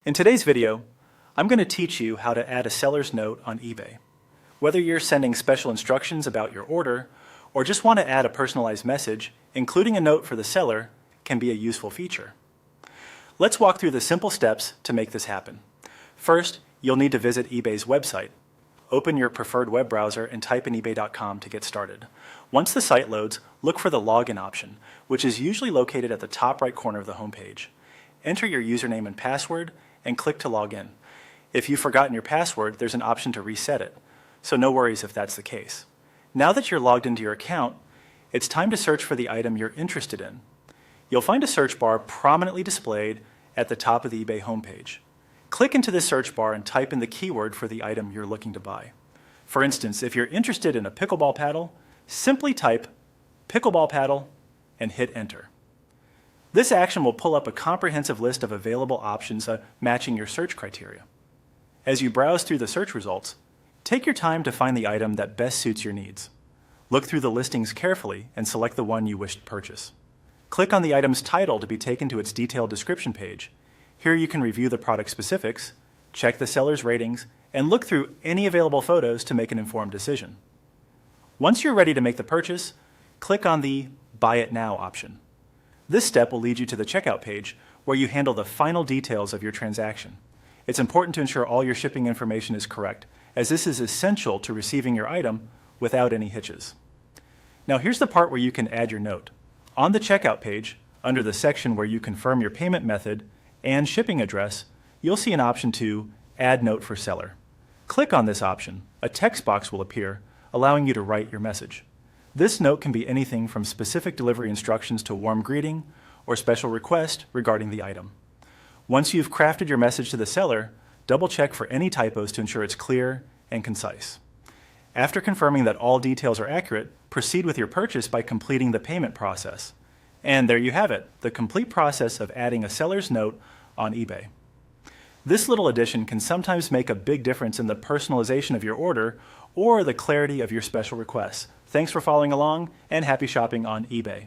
In today's video, I'm going to teach you how to add a seller's note on eBay. Whether you're sending special instructions about your order or just want to add a personalized message, including a note for the seller can be a useful feature. Let's walk through the simple steps to make this happen. First, you'll need to visit eBay's website. Open your preferred web browser and type in ebay.com to get started. Once the site loads, look for the login option, which is usually located at the top right corner of the homepage. Enter your username and password and click to log in. If you've forgotten your password, there's an option to reset it, so no worries if that's the case. Now that you're logged into your account, it's time to search for the item you're interested in. You'll find a search bar prominently displayed at the top of the eBay homepage. Click into this search bar and type in the keyword for the item you're looking to buy. For instance, if you're interested in a pickleball paddle, simply type pickleball paddle and hit enter. This action will pull up a comprehensive list of available options matching your search criteria. As you browse through the search results, take your time to find the item that best suits your needs. Look through the listings carefully and select the one you wish to purchase. Click on the item's title to be taken to its detailed description page. Here you can review the product specifics, check the seller's ratings, and look through any available photos to make an informed decision. Once you're ready to make the purchase, click on the Buy It Now option. This step will lead you to the checkout page where you handle the final details of your transaction. It's important to ensure all your shipping information is correct, as this is essential to receiving your item without any hitches. Now here's the part where you can add your note. On the checkout page, under the section where you confirm your payment method and shipping address, you'll see an option to Add Note for Seller. Click on this option. A text box will appear, allowing you to write your message. This note can be anything from specific delivery instructions to warm greeting or special request regarding the item. Once you've crafted your message to the seller, double-check for any typos to ensure it's clear and concise. After confirming that all details are accurate, proceed with your purchase by completing the payment process. And there you have it, the complete process of adding a seller's note on eBay. This little addition can sometimes make a big difference in the personalization of your order or the clarity of your special requests. Thanks for following along, and happy shopping on eBay.